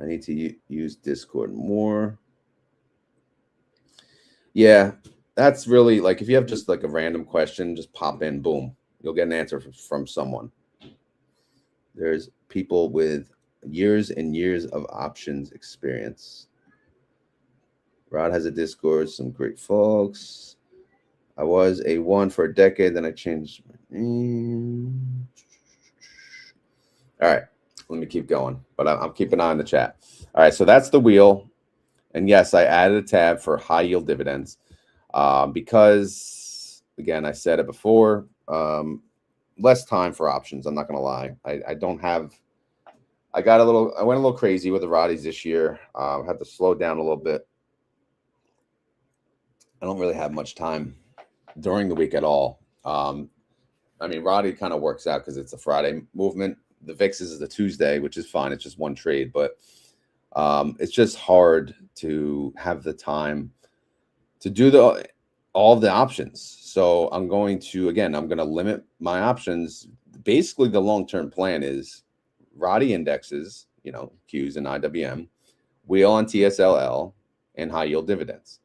I need to use Discord more. Yeah, that's really like if you have just like a random question, just pop in, boom. You'll get an answer from someone. There's people with years and years of options experience. Rod has a Discord, some great folks. I was a 1 for a decade, then I changed. All right, let me keep going, but I'm keeping an eye on the chat. All right, so that's the wheel. And yes, I added a tab for high yield dividends because, again, I said it before, less time for options. I'm not going to lie. I don't have, I went a little crazy with the RODYs this year. Had to slow down a little bit. I don't really have much time during the week at all. I mean, RODY kind of works out because it's a Friday movement. The VIX is a Tuesday, which is fine. It's just one trade, but it's just hard to have the time to do all of the options. So I'm going to limit my options. Basically, the long-term plan is RODY indexes, Qs and IWM, wheel on TSLL, and high yield dividends.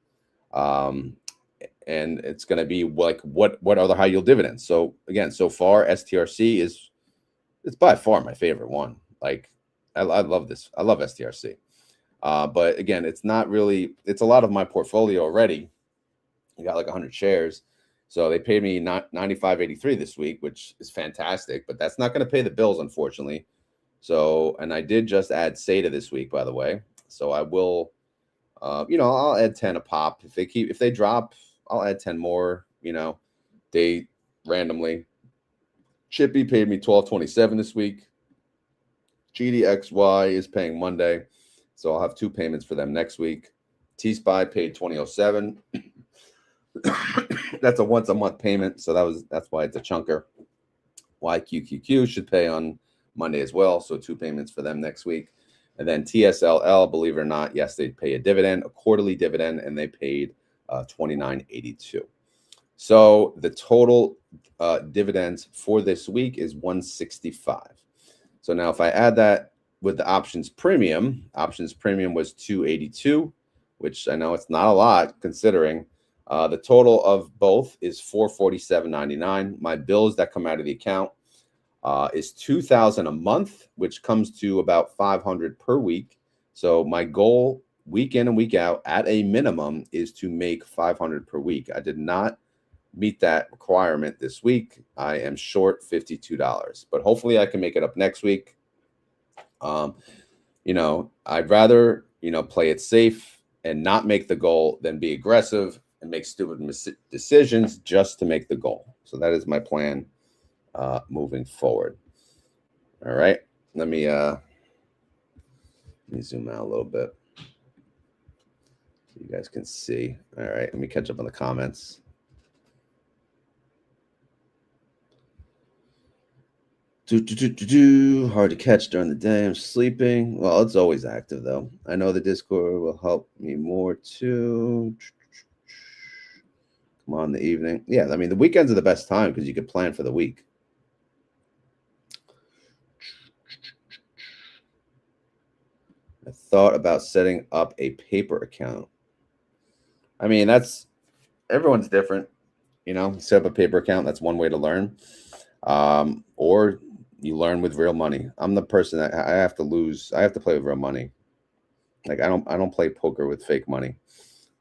And it's going to be like, what are the high yield dividends? So again, so far STRC it's by far my favorite one. Like I love this. I love STRC. But again, it's not really, it's a lot of my portfolio already. I got like 100 shares. So they paid me $95.83 this week, which is fantastic, but that's not going to pay the bills, unfortunately. So, and I did just add SATA this week, by the way. So I will, I'll add 10 a pop. If they drop, I'll add 10 more, they randomly. Chippy paid me $12.27 this week. GDXY is paying Monday. So I'll have 2 payments for them next week. T-Spy paid $20.07. That's a once a month payment. So that's why it's a chunker. QQQ should pay on Monday as well. So 2 payments for them next week. And then TSLL, believe it or not, yes, they pay a dividend, a quarterly dividend, and they paid $29.82. So the total dividends for this week is $165. So now if I add that with the options premium was $282, which I know it's not a lot considering. The total of both is $447.99. My bills that come out of the account is $2,000 a month, which comes to about $500 per week. So my goal week in and week out at a minimum is to make $500 per week. I did not meet that requirement this week. I am short $52, but hopefully I can make it up next week. I'd rather, play it safe and not make the goal than be aggressive and make stupid decisions just to make the goal. So that is my plan moving forward. All right, let me zoom out a little bit so you guys can see. All right, let me catch up on the comments. Hard to catch during the day. I'm sleeping. Well, it's always active though. I know the Discord will help me more too. Come on, the evening. Yeah, I mean the weekends are the best time because you can plan for the week. I thought about setting up a paper account. I mean, everyone's different. Set up a paper account. That's one way to learn. Or you learn with real money. I'm the person that I have to lose. I have to play with real money. Like I don't play poker with fake money,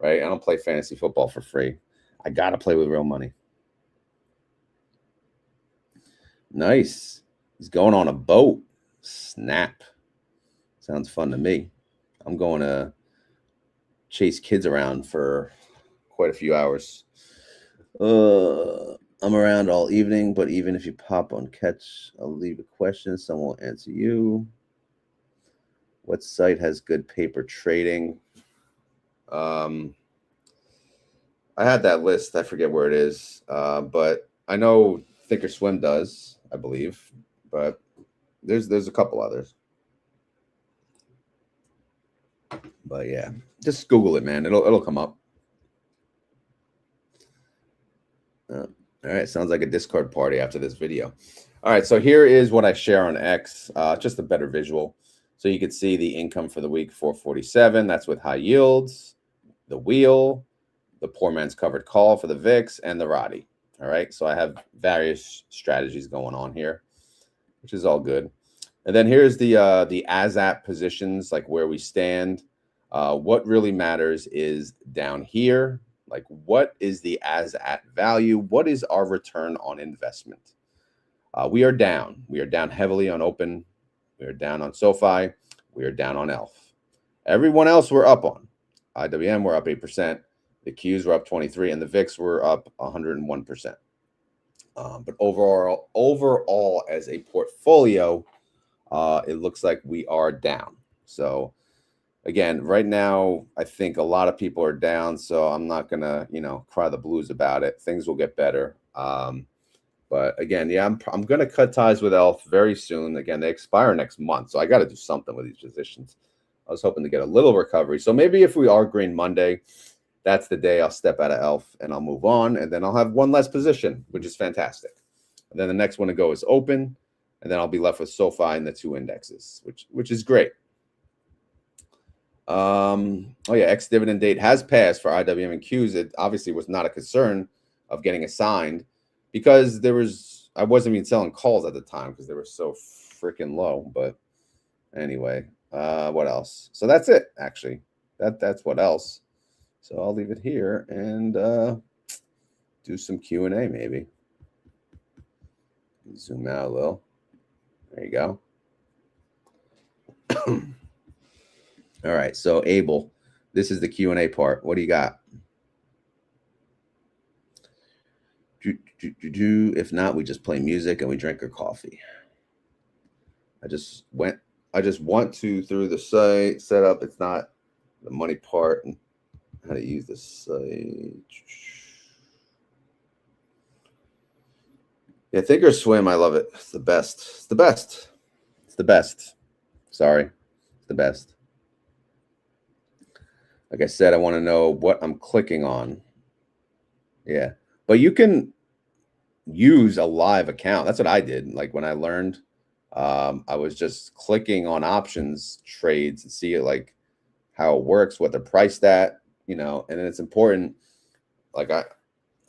right? I don't play fantasy football for free. I got to play with real money. Nice. He's going on a boat. Snap. Sounds fun to me. I'm going to chase kids around for quite a few hours. I'm around all evening, but even if you pop on catch, I'll leave a question. Someone will answer you. What site has good paper trading? I had that list. I forget where it is, but I know Thinkorswim does, I believe, but there's a couple others. But yeah, just Google it, man. It'll come up. All right, sounds like a Discord party after this video. All right, so here is what I share on X, just a better visual. So you can see the income for the week, 447. That's with high yields, the wheel, the poor man's covered call for the VIX, and the RODY. All right, so I have various strategies going on here, which is all good. And then here's the ASAP positions, like where we stand. What really matters is down here Like, what is the as at value? What is our return on investment? We are down. We are down heavily on Open. We are down on SOFI. We are down on ELF. Everyone else we're up on. IWM, we're up 8%. The Qs were up 23, and the VIX were up 101%. But overall, as a portfolio, it looks like we are down. So again, right now, I think a lot of people are down. So I'm not gonna, cry the blues about it. Things will get better. But again, yeah, I'm gonna cut ties with ELF very soon. Again, they expire next month, so I got to do something with these positions. I was hoping to get a little recovery. So maybe if we are green Monday, that's the day I'll step out of ELF and I'll move on, and then I'll have one less position, which is fantastic. And then the next one to go is Open, and then I'll be left with SOFI and the 2 indexes, which is great. Oh yeah, ex-dividend date has passed for IWM and Qs. It obviously was not a concern of getting assigned because I wasn't even selling calls at the time because they were so freaking low. But anyway, what else? So that's it, actually. That's what else. So I'll leave it here and do some Q&A maybe. Zoom out a little. There you go. All right, so Abel, this is the Q&A part. What do you got? If not, we just play music and we drink our coffee. I just want to through the site setup. It's not the money part and how to use the site. Yeah, Thinkorswim, I love it. It's the best. It's the best. It's the best. Sorry, it's the best. Like I said, I want to know what I'm clicking on. Yeah, but you can use a live account. That's what I did. Like when I learned, I was just clicking on options trades and see it, like how it works, what they're priced at, and then it's important. Like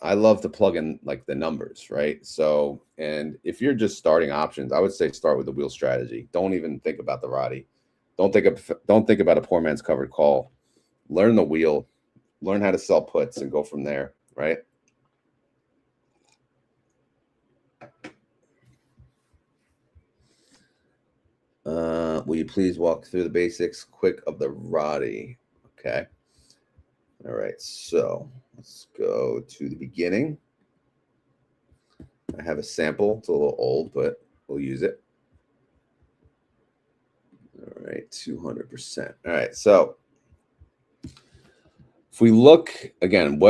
I love to plug in like the numbers, right? So, and if you're just starting options, I would say start with the wheel strategy. Don't even think about the RODY. Don't think about a poor man's covered call. Learn the wheel, learn how to sell puts and go from there, right? Will you please walk through the basics quick of the RODY? Okay. All right, so let's go to the beginning. I have a sample. It's a little old, but we'll use it. All right, 200%. All right, so if we look again,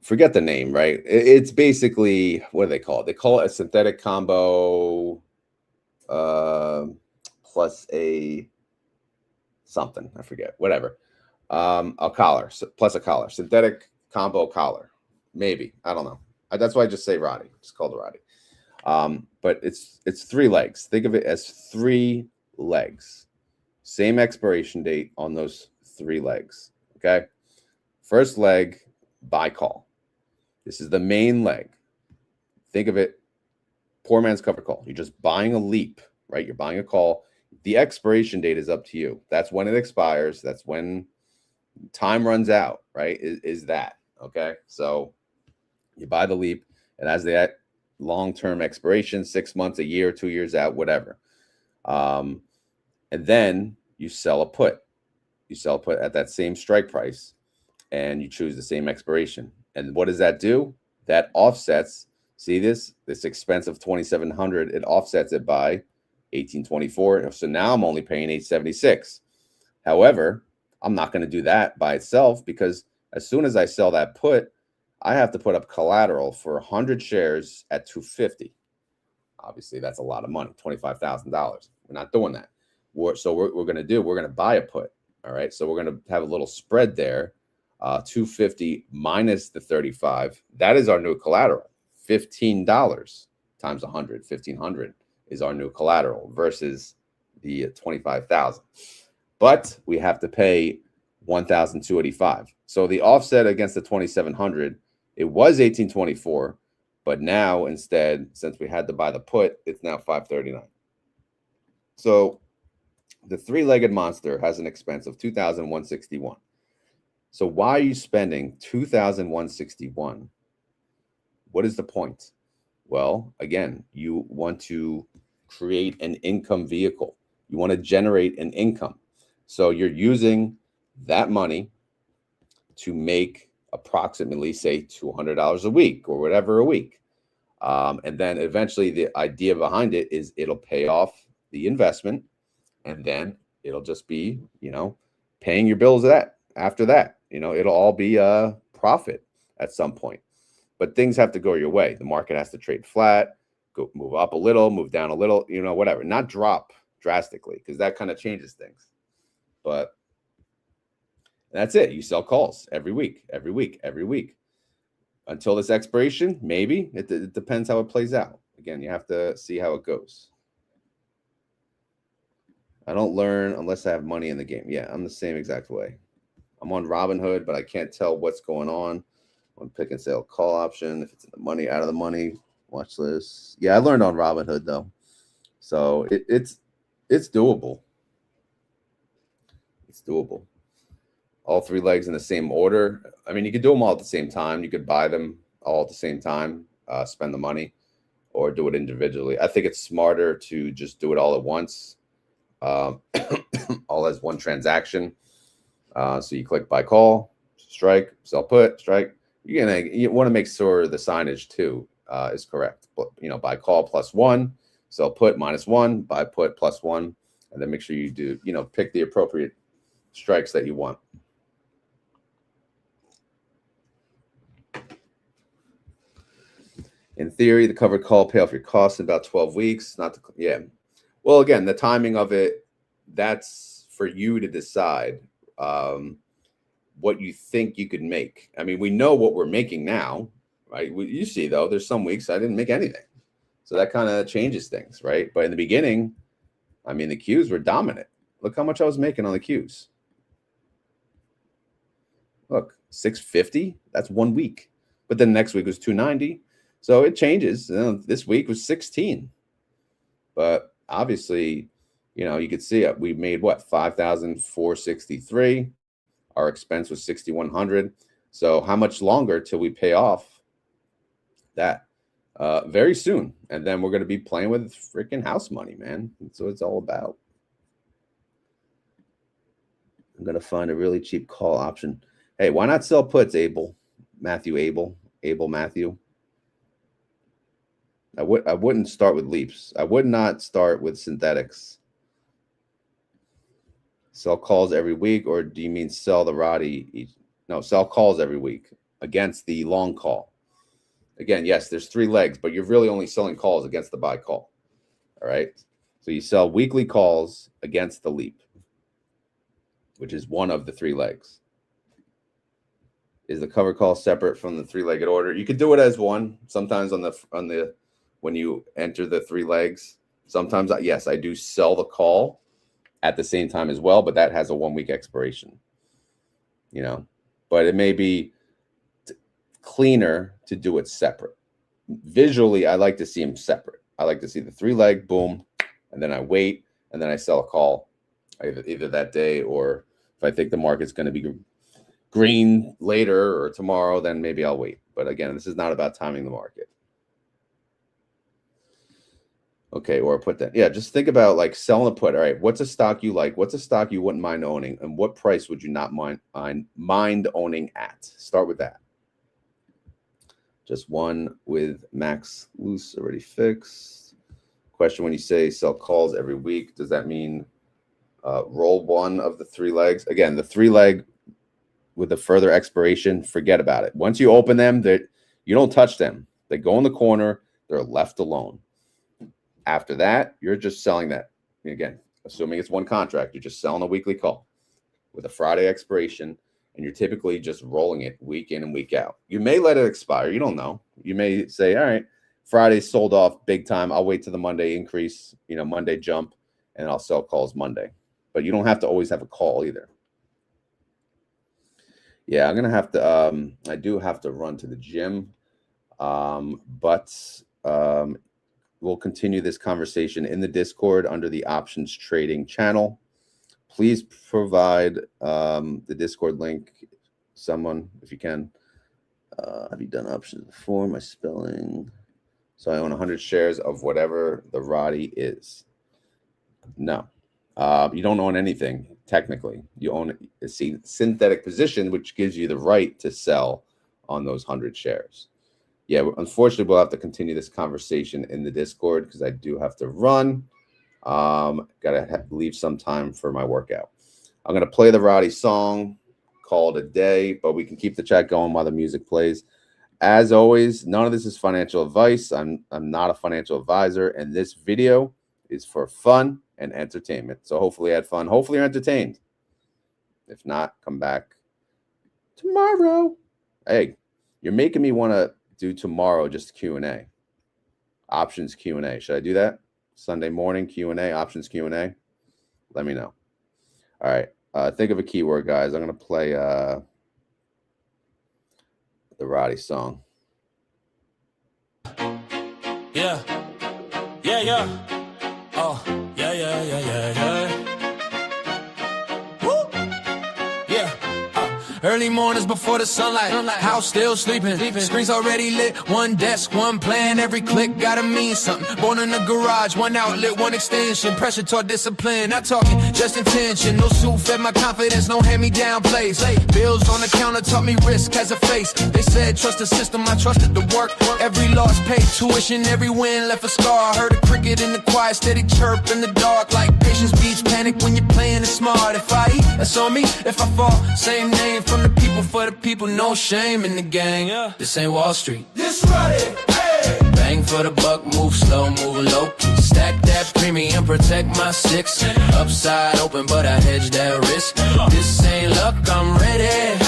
forget the name, right? It's basically, what do they call it? They call it a synthetic combo plus a something, I forget, whatever. A collar, plus a collar, synthetic combo collar, maybe, I don't know. That's why I just say RODY. It's called RODY. But it's 3 legs. Think of it as 3 legs. Same expiration date on those 3 legs. Okay. First leg, buy call. This is the main leg. Think of it, poor man's covered call. You're just buying a leap, right? You're buying a call. The expiration date is up to you. That's when it expires. That's when time runs out, right? Is that, okay? So you buy the leap, and as that long-term expiration, 6 months, a year, 2 years out, whatever. And then you sell a put. You sell a put at that same strike price, and you choose the same expiration. And what does that do? That offsets, see this expense of $2,700, it offsets it by $1,824. So now I'm only paying $876. However, I'm not going to do that by itself, because as soon as I sell that put, I have to put up collateral for 100 shares at $250. Obviously, that's a lot of money, $25,000. We're not doing that. So we're going to buy a put. All right. So we're going to have a little spread there. 250 minus the 35. That is our new collateral. $15 times 100. 1,500 is our new collateral versus the 25,000. But we have to pay 1,285. So the offset against the 2,700, it was 1,824, but now instead, since we had to buy the put, it's now 539. So the 3-legged monster has an expense of 2,161. So why are you spending $2,161? What is the point? Well, again, you want to create an income vehicle. You want to generate an income. So you're using that money to make approximately, say, $200 a week or whatever a week. And then eventually the idea behind it is it'll pay off the investment, and then it'll just be, paying your bills after that. It'll all be a profit at some point. But things have to go your way. The market has to trade flat, move up a little, move down a little, whatever. Not drop drastically, because that kind of changes things. But that's it. You sell calls every week, every week, every week. Until this expiration, maybe. It depends how it plays out. Again, you have to see how it goes. I don't learn unless I have money in the game. Yeah, I'm the same exact way. I'm on Robinhood, but I can't tell what's going on. On pick and sell call option, if it's in the money, out of the money, watch this. Yeah, I learned on Robinhood though, so it's doable. It's doable. All three legs in the same order. I mean, you could do them all at the same time. You could buy them all at the same time, spend the money, or do it individually. I think it's smarter to just do it all at once, all as one transaction. So you click buy call, strike, sell put, strike. You want to make sure the signage too is correct. But buy call +1, sell put -1, buy put +1, and then make sure you do pick the appropriate strikes that you want. In theory, the covered call pay off your costs in about 12 weeks. Yeah. Well, again, the timing of it, that's for you to decide. What you think you could make. I mean, we know what we're making now, right? You see, though, there's some weeks I didn't make anything. So that kind of changes things, right? But in the beginning, I mean, the Qs were dominant. Look how much I was making on the Qs. Look, 650, that's 1 week. But then next week was 290. So it changes. This week was 16. But obviously, you could see it. We made what, 5,463. Our expense was 6,100. So how much longer till we pay off that? Very soon. And then we're going to be playing with freaking house money, man. That's what it's all about. I'm going to find a really cheap call option. Hey, why not sell puts, Abel? Matthew. I wouldn't start with leaps. I would not start with synthetics. Sell calls every week, or do you mean sell the RODY? No, sell calls every week against the long call. Again, yes, there's 3 legs, but you're really only selling calls against the buy call. All right. So you sell weekly calls against the leap, which is one of the 3 legs. Is the cover call separate from the 3-legged order? You could do it as one. Sometimes on the when you enter the 3 legs, sometimes yes, I do sell the call at the same time as well, but that has a 1-week expiration. But it may be cleaner to do it separate. Visually, I like to see them separate. I like to see the 3-leg, boom, and then I wait, and then I sell a call either that day, or if I think the market's going to be green later or tomorrow, then maybe I'll wait. But again, this is not about timing the market. Okay, or put that. Yeah, just think about like selling a put. All right, what's a stock you like? What's a stock you wouldn't mind owning? And what price would you not mind owning at? Start with that. Just one with max loose already fixed. Question: when you say sell calls every week, does that mean roll one of the 3 legs? Again, the 3-leg with the further expiration, forget about it. Once you open them, you don't touch them. They go in the corner. They're left alone. After that, you're just selling that. Again, assuming it's one contract, you're just selling a weekly call with a Friday expiration, and you're typically just rolling it week in and week out. You may let it expire. You don't know. You may say, all right, Friday sold off big time. I'll wait till the Monday increase, Monday jump, and I'll sell calls Monday. But you don't have to always have a call either. Yeah, I'm going to have to, I do have to run to the gym, but we'll continue this conversation in the Discord under the options trading channel. Please provide the Discord link someone, if you can. Have you done options before? My spelling. So I own 100 shares of whatever the RODY is. No. You don't own anything, technically. You own a synthetic position, which gives you the right to sell on those 100 shares. Yeah, unfortunately, we'll have to continue this conversation in the Discord because I do have to run. Gotta leave some time for my workout. I'm gonna play the RODY song, call it a day, but we can keep the chat going while the music plays. As always, none of this is financial advice. I'm not a financial advisor, and this video is for fun and entertainment. So hopefully you had fun. Hopefully you're entertained. If not, come back tomorrow. Hey, you're making me want to do tomorrow just Q&A. Options Q&A. Should I do that? Sunday morning Q&A, options Q&A? Let me know. All right. Think of a keyword, guys. I'm going to play the RODY song. Yeah. Oh, yeah. Woo! Yeah. Early mornings before the sunlight, house still sleeping. Screens already lit, one desk, one plan. Every click gotta mean something. Born in the garage, one outlet, one extension. Pressure taught discipline, not talking, just intention. No suit fed my confidence, no hand-me-down plays. Bills on the counter taught me risk has a face. They said trust the system, I trusted the work. Every loss paid tuition, every win left a scar. I heard a cricket in the quiet, steady chirp in the dark. Like patience beats panic when you're playing it smart. If I eat, that's on me. If I fall, same name. From the people for the people, no shame in the gang. This ain't Wall Street. This RODY, hey. Bang for the buck, move slow, move low. Stack that premium, protect my six. Upside open, but I hedge that risk. This ain't luck, I'm ready.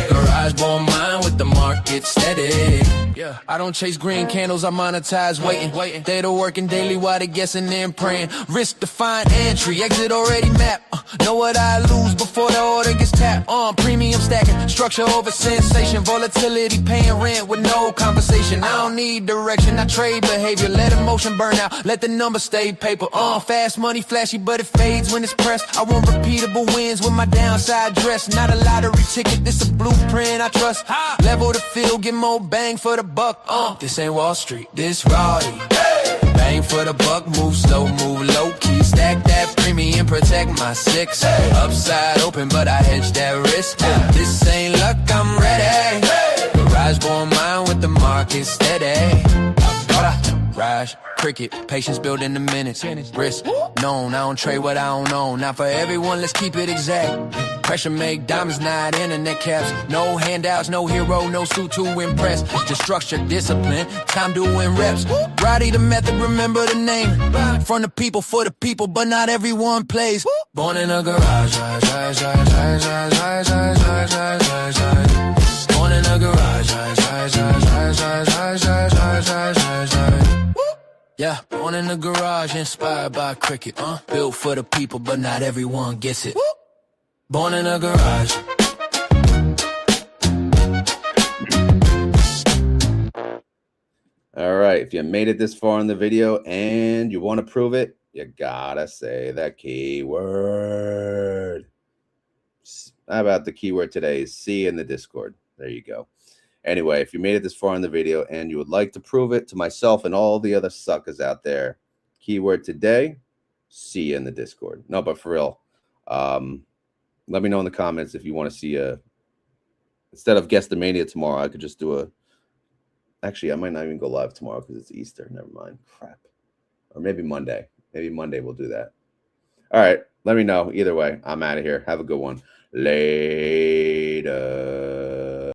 Garage born mine with the market steady. Yeah, I don't chase green candles, I monetize waiting. Data working daily while they guessing and praying. Risk defined entry, exit already mapped. Know what I lose before the order gets tapped. Premium stacking, structure over sensation. Volatility, paying rent with no conversation. I don't need direction, I trade behavior. Let emotion burn out, let the numbers stay paper. Fast money, flashy, but it fades when it's pressed. I want repeatable wins with my downside dress. Not a lottery ticket, this a blueprint I trust. Level the field, get more bang for the buck. This ain't Wall Street, this RODY. Bang for the buck, move slow, move low key. Stack that premium, protect my six. Upside open, but I hedge that risk. This ain't luck, I'm ready. Garage born mine with the market steady. Raj, cricket, patience built in the minutes. Risk known, I don't trade what I don't own. Not for everyone, let's keep it exact. Pressure make diamonds, not internet caps. No handouts, no hero, no suit to impress. Just structure, discipline, time doing reps. RODY the method, remember the name. From the people, for the people, but not everyone plays. Born in a garage, born in a garage, yeah, born in the garage, inspired by cricket. Built for the people, but not everyone gets it. Born in a garage. All right, if you made it this far in the video and you want to prove it, you gotta say that keyword. How about the keyword today is see in the Discord? There you go. Anyway, if you made it this far in the video and you would like to prove it to myself and all the other suckers out there, keyword today, see in the Discord. No, but for real, let me know in the comments if you want to see instead of Guestomania tomorrow, I could just do actually, I might not even go live tomorrow because it's Easter. Never mind. Crap. Or maybe Monday. Maybe Monday we'll do that. All right. Let me know. Either way, I'm out of here. Have a good one. Later.